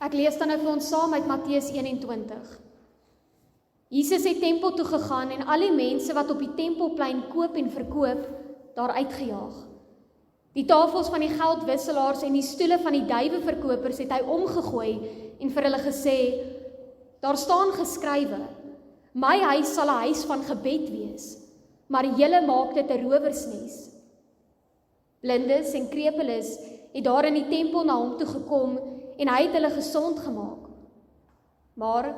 Ek lees dan nou vir ons saam uit Matteus 21. Jesus het tempel toe gegaan en al die mense wat op die tempelplein koop en verkoop, daar uitgejaag. Die tafels van die geldwisselaars en die stoele van die duiweverkopers het hy omgegooi en vir hulle gesê, daar staan geskrywe, my huis sal 'n huis van gebed wees, maar julle maak dit 'n rowersnes. Blindes en krepeles het daar in die tempel na hom toe gekom en hy het hulle gesond gemaak. Maar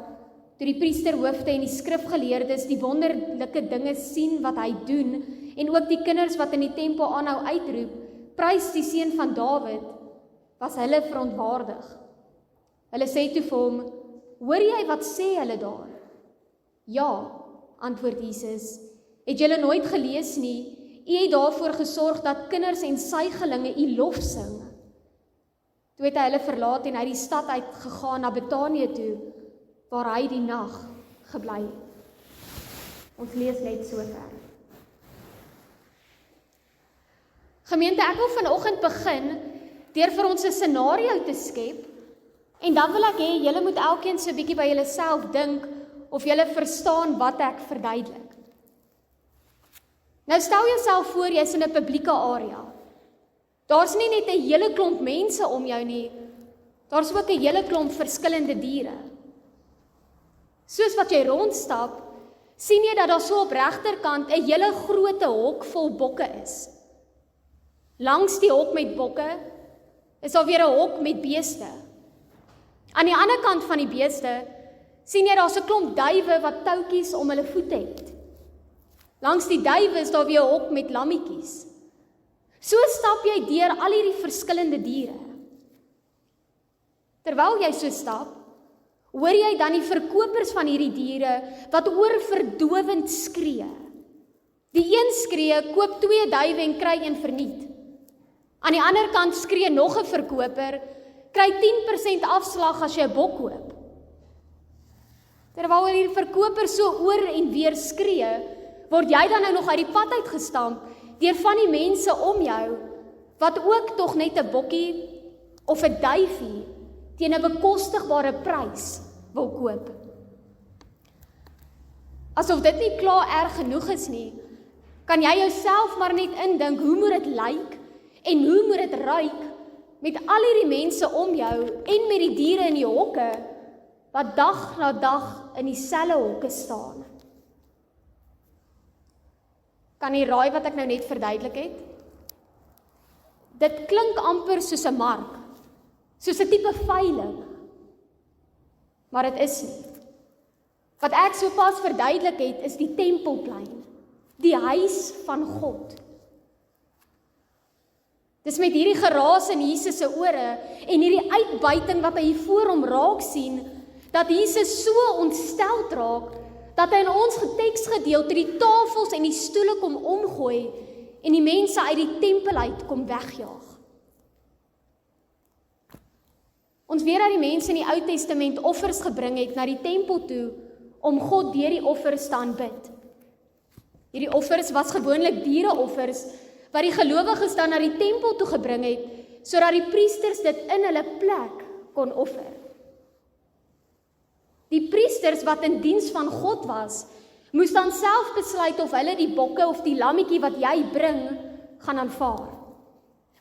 toe die priesterhoofde en die skrifgeleerdes die wonderlike dinge sien wat hy doen en ook die kinders wat in die tempel aanhou uitroep, prys die seun van Dawid, was hulle verontwaardig. Hulle sê toe vir hom, hoor jy wat sê hulle daar? Ja, antwoord Jesus, het julle nooit gelees nie, u het daarvoor gesorg dat kinders en suigelinge u lof sing. Toe het hy hulle verlaat en uit die stad uitgegaan na Betanië toe, waar hy die nag gebly het. Ons lees net so ver. Gemeente, ek wil vanoggend begin deur vir ons 'n scenario te skep en dan wil ek hê julle moet elkeen so 'n bietjie by julleself dink of julle verstaan wat ek verduidelik. Nou stel jouself voor jy's in 'n publieke area. Daar's nie net 'n hele klomp mense om jou nie, daar's ook 'n hele klomp verskillende diere. Soos wat jy rondstap, sien jy dat daar so op regterkant 'n hele groot hok vol bokke is. Langs die hok met bokke is daar weer 'n hok met beeste. Aan die ander kant van die beeste sien jy daar's 'n klomp duwe wat toutjies om hulle voete het. Langs die duwe is daar weer 'n hok met lammetjies. So stap jy deur al hierdie verskillende diere. Terwyl jy so stap, hoor jy dan die verkopers van hierdie diere wat oorverdowend skree. Die een skree, koop 2 duwe en kry 1 verniet. Aan die ander kant skree nog 'n verkoper, kry 10% afslag as jy 'n bok koop. Terwyl hierdie verkoper so oor en weer skree, word jy dan nou nog uit die pad uitgestamp deur van die mense om jou, wat ook tog net 'n bokkie of 'n duifie teen 'n bekostigbare prys wil koop. Asof dit nie klaar erg genoeg is nie, kan jy jouself maar net indink, hoe moet dit lyk en hoe moet dit ruik met al hierdie mense om jou en met die diere in die hokke, wat dag na dag in dieselfde hokke staan. Kan jy raai wat ek nou net verduidelik het? Dit klink amper soos 'n mark, soos 'n tipe veiling. Maar dit is nie. Wat ek sopas verduidelik het, is die tempelplein, die huis van God. Dis met hierdie geraas in Jesus se ore en hierdie uitbuiting wat hy hier voor hom raak sien, dat Jesus so ontsteld raak, dat hy in ons teksgedeelte die tafels en die stoele kom omgooi en die mense uit die tempel uit kom wegjaag. Ons weet dat die mense in die Ou Testament offers gebring het na die tempel toe om God deur die offers te aanbid. Hierdie offers was gewoonlik diereoffers wat die gelowiges dan na die tempel toe gebring het, sodat die priesters dit in hulle plek kon offer. Die priesters wat in diens van God was, moes dan self besluit of hulle die bokke of die lammetjie wat jy bring, gaan aanvaar.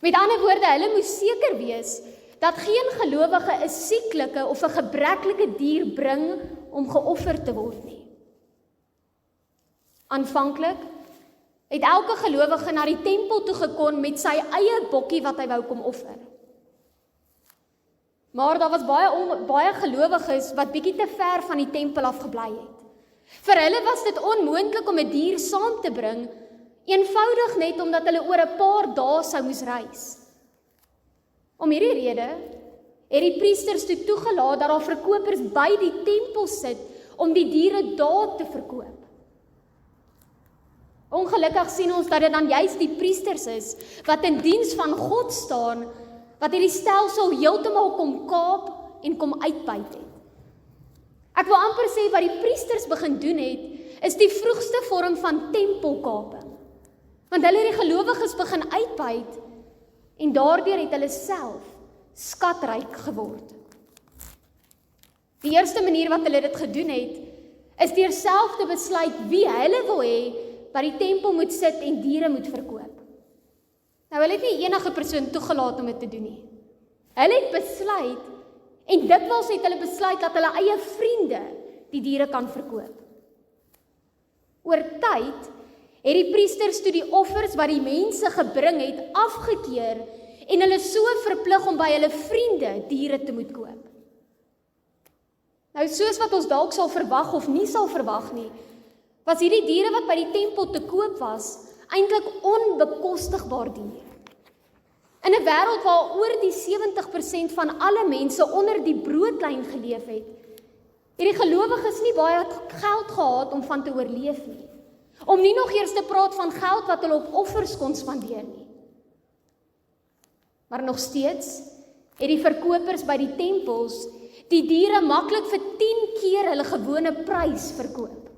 Met ander woorde, hulle moes seker wees dat geen gelowige 'n sieklike of 'n gebreklike dier bring om geoffer te word nie. Aanvanklik het elke gelowige na die tempel toe gekon met sy eie bokkie wat hy wou kom offer. Maar daar was baie gelowiges wat bietjie te ver van die tempel af gebly het. Vir hulle was dit onmoontlik om 'n dier saam te bring, eenvoudig net omdat hulle oor 'n paar dae sou moes reis. Om hierdie rede het die priesters toegelaat dat daar verkopers by die tempel sit om die diere daar te verkoop. Ongelukkig sien ons dat dit dan juist die priesters is wat in diens van God staan, wat hierdie stelsel heeltemal kom kaap en kom uitbuit het. Ek wil amper sê wat die priesters begin doen het, is die vroegste vorm van tempelkaping. Want hulle het die gelowiges begin uitbuit en daardeur het hulle self skatryk geword. Die eerste manier wat hulle dit gedoen het, is deur self te besluit wie hulle wil hê wat die tempel moet sit en diere moet verkoop. Nou, hulle het nie enige persoon toegelaat om dit te doen nie. Hulle het besluit, en dikwels het hulle besluit dat hulle eie vriende die diere kan verkoop. Oor tyd het die priesters toe die offers wat die mense gebring het afgekeur en hulle so verplig om by hulle vriende diere te moet koop. Nou, soos wat ons dalk sal verwag of nie sal verwag nie, was hierdie diere wat by die tempel te koop was, eintlik onbekostigbaar duur. In 'n wêreld waar oor die 70% van alle mense onder die broodlyn geleef het die gelowiges nie baie geld gehad om van te oorleef nie. Om nie nog eers te praat van geld wat hulle op offers kon spandeer nie. Maar nog steeds het die verkopers by die tempels die diere maklik vir 10 keer hulle gewone prys verkoop.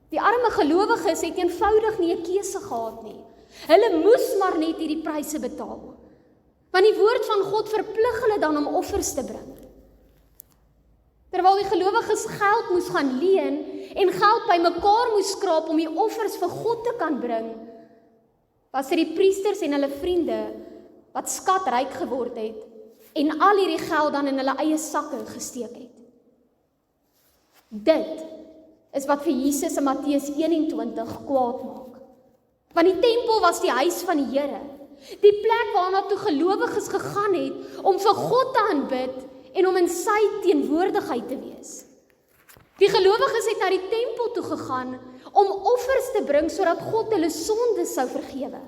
Die arme gelowiges het eenvoudig nie 'n keuse gehad nie. Hulle moes maar net hierdie pryse betaal. Want die woord van God verplig hulle dan om offers te bring. Terwyl die gelowiges geld moes gaan leen en geld bymekaar moes skraap om die offers vir God te kan bring, was dit die priesters en hulle vriende wat skatryk geword het en al hierdie geld dan in hulle eie sakke gesteek het. Dit is wat vir Jesus in Matteus 21 kwaad maak. Want die tempel was die huis van die Here, die plek waarna toe gelowiges gegaan het om vir God te aanbid en om in sy teenwoordigheid te wees. Die gelowiges het na die tempel toe gegaan om offers te bring sodat God hulle sondes sou vergewe.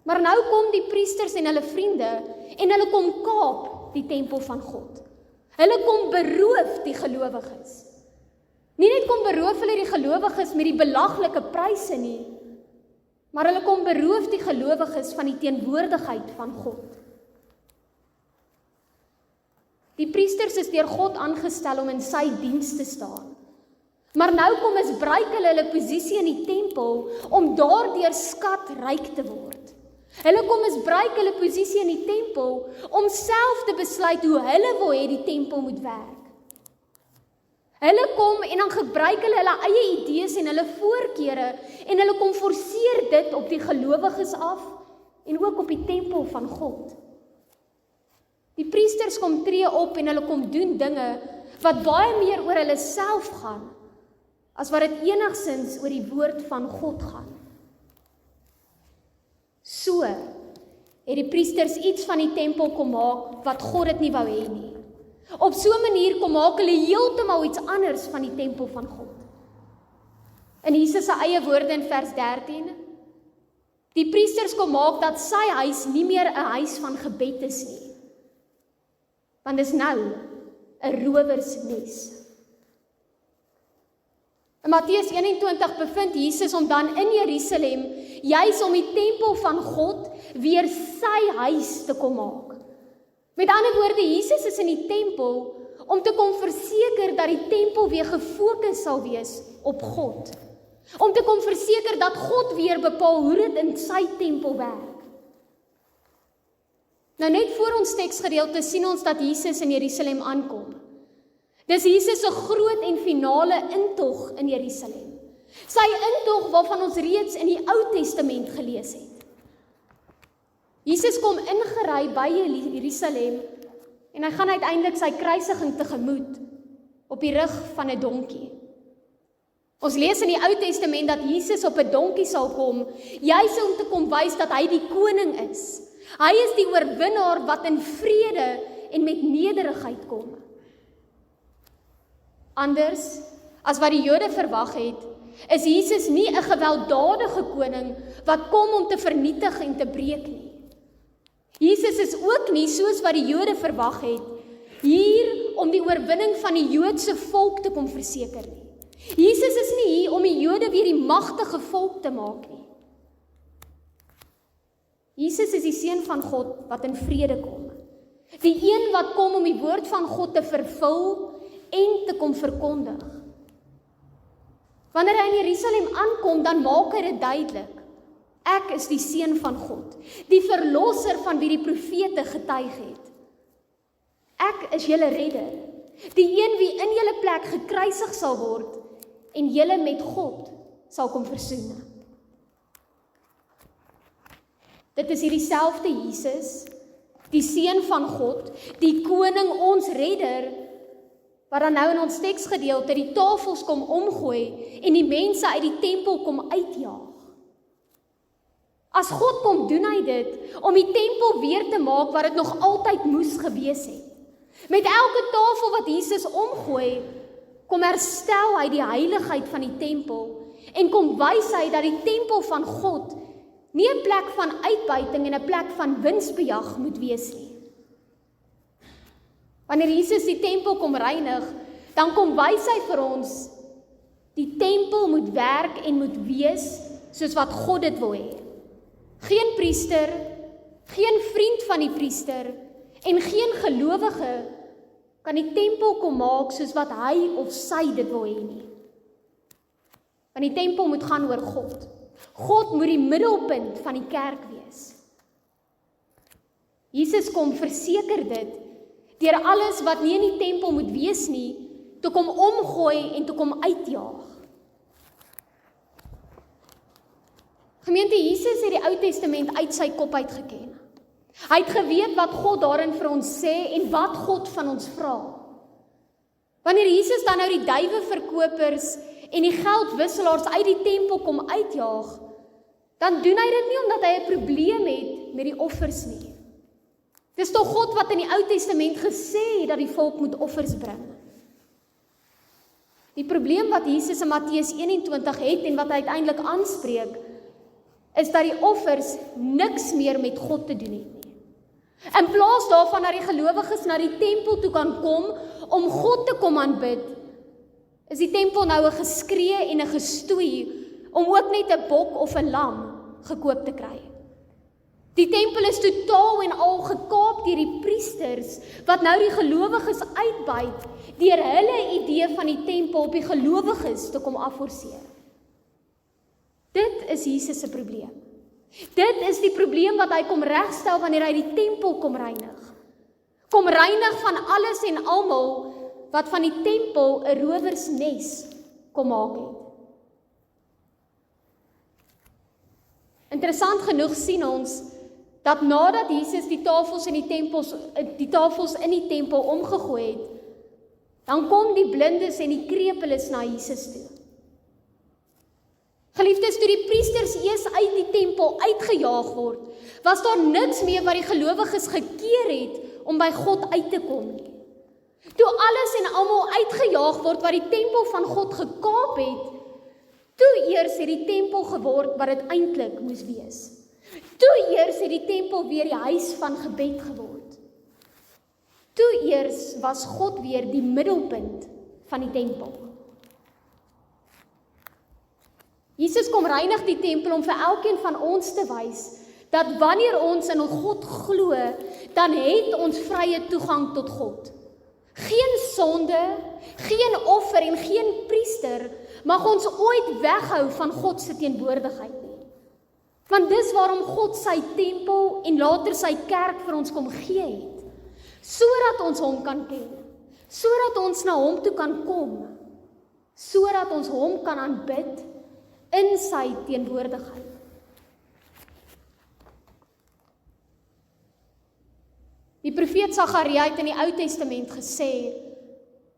Maar nou kom die priesters en hulle vriende en hulle kom kaap die tempel van God. Hulle kom beroof die gelowiges. Nie net kom beroof hulle die gelowiges met die belaglike pryse nie, maar hulle kom beroof die gelowiges van die teenwoordigheid van God. Die priesters is deur God aangestel om in sy diens te staan. Maar nou misbruik hulle posisie in die tempel om daardeur skatryk te word. Hulle misbruik hulle posisie in die tempel om self te besluit hoe hulle wil hê die tempel moet werk. Hulle kom en dan gebruik hulle eie idees en hulle voorkeure en hulle kom forceer dit op die gelowiges af en ook op die tempel van God. Die priesters kom tree op en hulle kom doen dinge wat baie meer oor hulle self gaan as wat dit enigsins oor die woord van God gaan. So het die priesters iets van die tempel kom maak wat God dit nie wou hê nie. Op so 'n manier kom maak hulle heeltemal iets anders van die tempel van God. In Jesus se eie woorde in vers 13, die priesters kom maak dat sy huis nie meer 'n huis van gebed is nie, want dis nou 'n rowersnes. In Matteus 21 bevind Jesus om dan in Jerusalem, juis om die tempel van God weer sy huis te kom maak. Met ander woorde, Jesus is in die tempel om te kom verseker dat die tempel weer gefokus sal wees op God. Om te kom verseker dat God weer bepaal hoe dit in sy tempel werk. Nou net voor ons teksgedeelte sien ons dat Jesus in Jerusalem aankom. Dis Jesus se groot en finale intog in Jerusalem. Sy intog waarvan ons reeds in die Ou Testament gelees het. Jesus kom ingery by Jerusalem en hy gaan uiteindelik sy kruisiging tegemoet op die rug van 'n donkie. Ons lees in die Ou Testament dat Jesus op 'n donkie sal kom, juis om te kom wys dat hy die koning is. Hy is die oorwinnaar wat in vrede en met nederigheid kom. Anders as wat die Jode verwag het, is Jesus nie 'n gewelddadige koning wat kom om te vernietig en te breek nie. Jesus is ook nie, soos wat die Jode verwag het, hier om die oorwinning van die Joodse volk te kom verseker nie. Jesus is nie hier om die Jode weer die magtige volk te maak nie. Jesus is die Seun van God wat in vrede kom. Die een wat kom om die woord van God te vervul en te kom verkondig. Wanneer hy in Jerusalem aankom, dan maak hy dit duidelik. Ek is die Seun van God, die verlosser van wie die profete getuig het. Ek is julle redder, die een wie in julle plek gekruisig sal word en julle met God sal kom versoen. Dit is hierdie selfde Jesus, die Seun van God, die koning, ons redder, wat dan nou in ons teksgedeelte die tafels kom omgooi en die mense uit die tempel kom uitjaag. As God kom doen hy dit om die tempel weer te maak wat dit nog altyd moes gewees het. Met elke tafel wat Jesus omgooi, kom herstel hy die heiligheid van die tempel en kom wys hy dat die tempel van God nie 'n plek van uitbuiting en 'n plek van winsbejag moet wees nie. Wanneer Jesus die tempel kom reinig, dan kom wys hy vir ons, die tempel moet werk en moet wees soos wat God dit wil hê. Geen priester, geen vriend van die priester en geen gelowige kan die tempel kom maak soos wat hy of sy dit wil hê nie. Want die tempel moet gaan oor God. God moet die middelpunt van die kerk wees. Jesus kom verseker dit, deur alles wat nie in die tempel moet wees nie, te kom omgooi en te kom uitjaag. Gemeente, Jesus het die Ou Testament uit sy kop uitgeken. Hy het geweet wat God daarin vir ons sê en wat God van ons vra. Wanneer Jesus dan nou die duiweverkopers en die geldwisselaars uit die tempel kom uitjaag, dan doen hy dit nie omdat hy 'n probleem het met die offers nie. Dis tog God wat in die Ou Testament gesê het dat die volk moet offers bring. Die probleem wat Jesus in Matteus 21 het en wat hy uiteindelik aanspreek, is dat die offers niks meer met God te doen het nie. In plaas daarvan dat die gelowiges na die tempel toe kan kom om God te kom aanbid, is die tempel nou 'n geskree en 'n gestoei om ook net 'n bok of 'n lam gekoop te kry. Die tempel is totaal en al gekaap deur die priesters, wat nou die gelowiges uitbuit, deur hulle idee van die tempel op die gelowiges te kom afforceer. Dit is Jesus se probleem. Dit is die probleem wat hy kom regstel wanneer hy die tempel kom reinig. Kom reinig van alles en almal wat van die tempel 'n rowersnes kom maak het. Interessant genoeg sien ons dat nadat Jesus die tafels in die tempel omgegooi het, dan kom die blindes en die krepeles na Jesus toe. Geliefdes, toe die priesters eers uit die tempel uitgejaag word, was daar niks meer wat die gelowiges gekeer het om by God uit te kom nie. Toe alles en almal uitgejaag word wat die tempel van God gekaap het, toe eers het die tempel geword wat dit eintlik moes wees. Toe eers het die tempel weer die huis van gebed geword. Toe eers was God weer die middelpunt van die tempel. Jesus kom reinig die tempel om vir elkeen van ons te wys, dat wanneer ons in God glo, dan het ons vrye toegang tot God. Geen sonde, geen offer en geen priester mag ons ooit weghou van God se teenwoordigheid nie. Want dis waarom God sy tempel en later sy kerk vir ons kom gee het, sodat ons hom kan ken, sodat ons na hom toe kan kom, sodat ons hom kan aanbid in sy teenwoordigheid. Die profeet Sagaria het in die Ou Testament gesê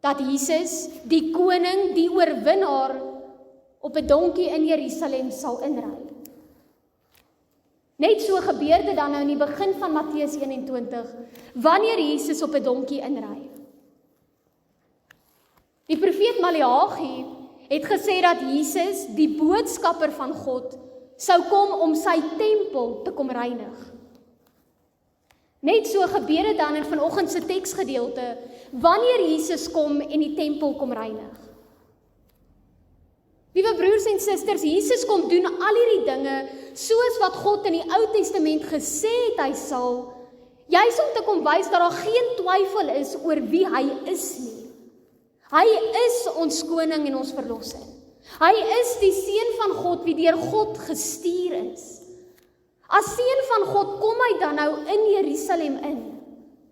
dat Jesus, die koning, die oorwinnaar, op 'n donkie in Jerusalem sal inry. Net so gebeur dit dan nou in die begin van Matteus 21, wanneer Jesus op 'n donkie inry. Die profeet Maleagi het gesê dat Jesus, die boodskapper van God, sou kom om sy tempel te kom reinig. Net so gebeur dit dan in vanoggend se teksgedeelte, wanneer Jesus kom en die tempel kom reinig. Liewe broers en susters, Jesus kom doen al hierdie dinge, soos wat God in die Ou Testament gesê het hy sal, juis om te kom wys dat daar geen twyfel is oor wie hy is nie. Hy is ons koning en ons verlosser. Hy is die seun van God, wie deur God gestuur is. As seun van God kom hy dan nou in Jerusalem in.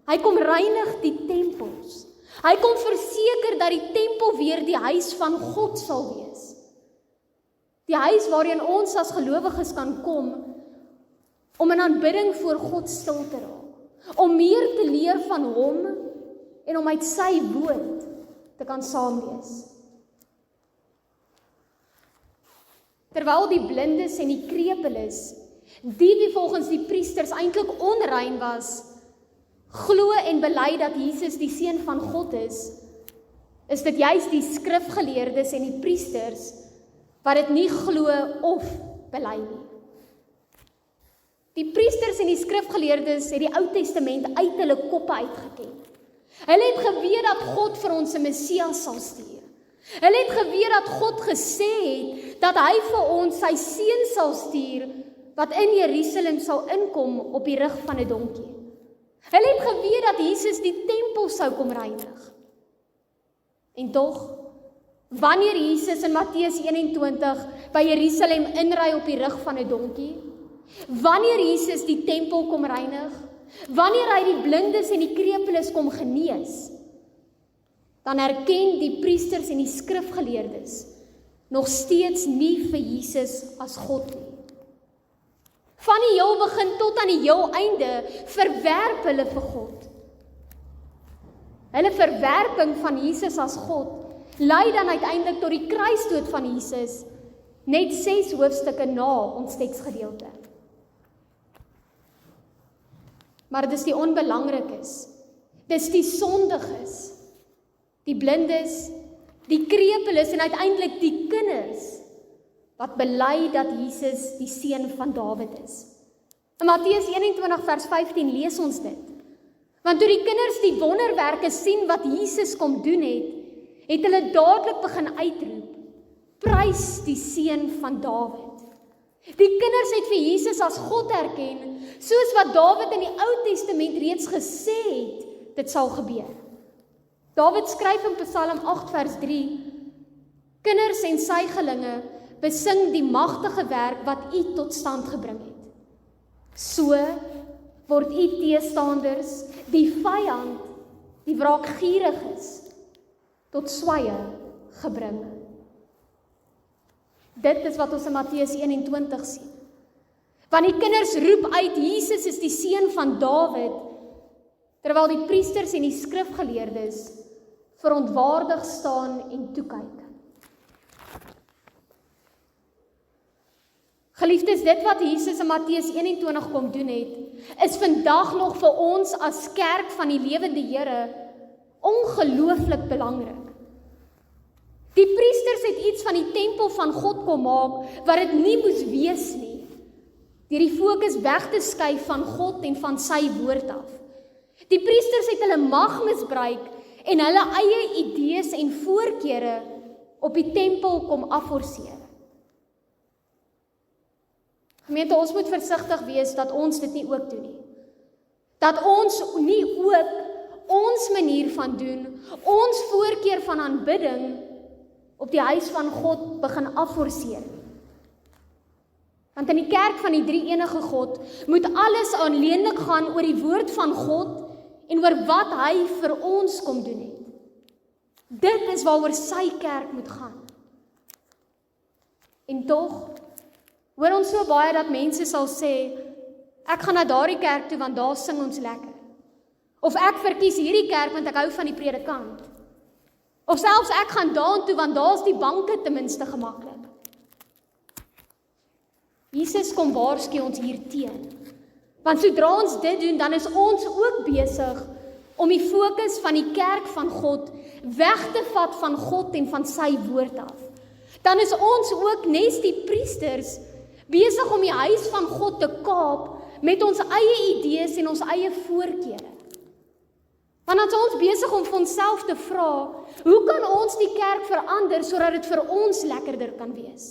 Hy kom reinig die tempels. Hy kom verseker dat die tempel weer die huis van God sal wees. Die huis waarin ons as gelowiges kan kom, om in aanbidding voor God stil te raak, om meer te leer van hom, en om uit sy woord te kan saamlees. Terwyl die blindes en die krepeles, die wie volgens die priesters eintlik onrein was, glo en bely dat Jesus die Seun van God is dit juist die skrifgeleerdes en die priesters wat dit nie glo of bely nie. Die priesters en die skrifgeleerdes het die Ou Testament uit hulle koppe uitgeken. Hulle het geweet dat God vir ons 'n Messias sal stuur. Hulle het geweet dat God gesê het dat hy vir ons sy seun sal stuur wat in Jerusalem sal inkom op die rug van 'n donkie. Hulle het geweet dat Jesus die tempel sou kom reinig. En tog, wanneer Jesus in Matteus 21 by Jerusalem inry op die rug van 'n donkie, wanneer Jesus die tempel kom reinig, wanneer hy die blindes en die krepeles kom genees, dan erken die priesters en die skrifgeleerdes nog steeds nie vir Jesus as God nie. Van die heel begin tot aan die heel einde verwerp hulle vir God. Hulle verwerping van Jesus as God lei dan uiteindelik tot die kruisdood van Jesus, net 6 hoofstukke na ons teksgedeelte. Maar dis die onbelangrikes, dis die sondiges, die blindes, die krepeles en uiteindelik die kinders, wat bely dat Jesus die seun van Dawid is. In Matteus 21 vers 15 lees ons dit. Want toe die kinders die wonderwerke sien wat Jesus kom doen het hulle dadelik begin uitroep, prys die seun van Dawid. Die kinders het vir Jesus as God erken, soos wat Dawid in die Ou Testament reeds gesê het, dit sal gebeur. Dawid skryf in Psalm 8 vers 3, kinders en suigelinge besing die magtige werk wat U tot stand gebring het. So word U teestanders, die vyand, die wraakgierig is, tot swye gebring. Dit is wat ons in Matteus 21 sien. Want die kinders roep uit, Jesus is die seun van Dawid, terwyl die priesters en die skrifgeleerdes verontwaardig staan en toekyk. Geliefdes, dit wat Jesus in Matteus 21 kom doen het, is vandag nog vir ons as kerk van die lewende Here ongelooflik belangrik. Die priesters het iets van die tempel van God kom maak, wat dit nie moes wees nie, deur die fokus weg te skuif van God en van sy woord af. Die priesters het hulle mag misbruik en hulle eie idees en voorkeure op die tempel kom afforceer. Gemeente, ons moet versigtig wees dat ons dit nie ook doen nie. Dat ons nie ook ons manier van doen, ons voorkeur van aanbidding op die huis van God begin afforceer. Want in die kerk van die drie-enige God moet alles aanleenlik gaan oor die woord van God en oor wat hy vir ons kom doen het. Dit is waaroor sy kerk moet gaan. En tog hoor ons so baie dat mense sal sê, ek gaan na daardie kerk toe want daar sing ons lekker. Of ek verkies hierdie kerk want ek hou van die predikant. Of selfs ek gaan daartoe want daar's die banke ten minste gemaklik. Jesus kom waarsku ons hier teen. Want sodra ons dit doen, dan is ons ook besig om die fokus van die kerk van God weg te vat van God en van sy woord af. Dan is ons ook nes die priesters besig om die huis van God te kaap met ons eie idees en ons eie voorkeure. Want dan is ons besig om vir onsself te vra, hoe kan ons die kerk verander sodat dit vir ons lekkerder kan wees?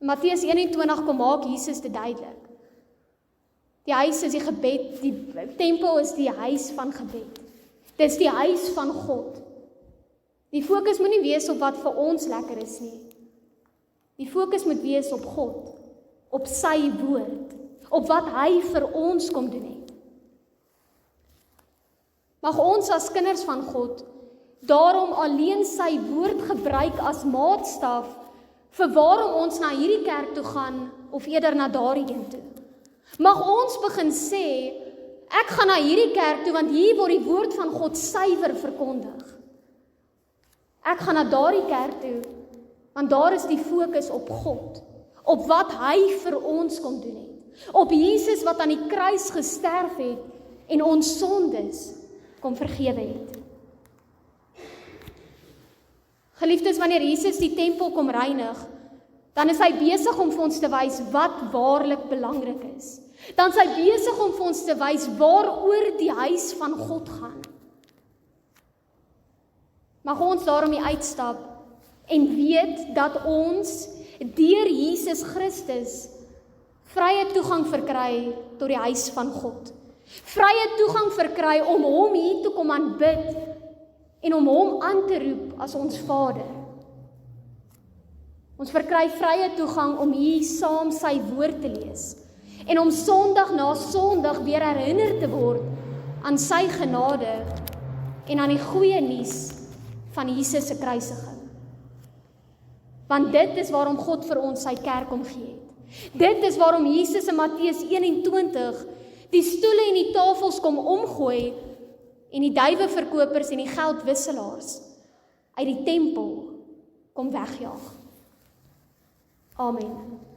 Matteus 21 kom maak Jesus dit duidelik. Die huis is die gebed, die tempel is die huis van gebed. Dit is die huis van God. Die fokus moet nie wees op wat vir ons lekker is nie. Die fokus moet wees op God, op sy woord, op wat hy vir ons kom doen het. Mag ons as kinders van God daarom alleen sy woord gebruik as maatstaf vir waarom ons na hierdie kerk toe gaan of eerder na daardie een toe. Mag ons begin sê, ek gaan na hierdie kerk toe want hier word die woord van God suiwer verkondig. Ek gaan na daardie kerk toe want daar is die fokus op God, op wat hy vir ons kom doen het, op Jesus wat aan die kruis gesterf het en ons sondes kom vergewe het. Geliefdes, wanneer Jesus die tempel kom reinig, dan is hy besig om vir ons te wys wat waarlik belangrik is. Dan is hy besig om vir ons te wys waaroor die huis van God gaan. Mag ons daarom nie uitstap en weet dat ons deur Jesus Christus vrye toegang verkry tot die huis van God. Vrye toegang verkry om hom hier toe kom aanbid en om hom aan te roep as ons Vader. Ons verkry vrye toegang om hier saam sy woord te lees en om Sondag na Sondag weer herinner te word aan sy genade en aan die goeie nuus van Jesus se kruisiging. Want dit is waarom God vir ons sy kerk omgee het. Dit is waarom Jesus in Matteus 21 die stoele en die tafels kom omgooi en die duiweverkopers en die geldwisselaars uit die tempel kom wegjaag. Amen.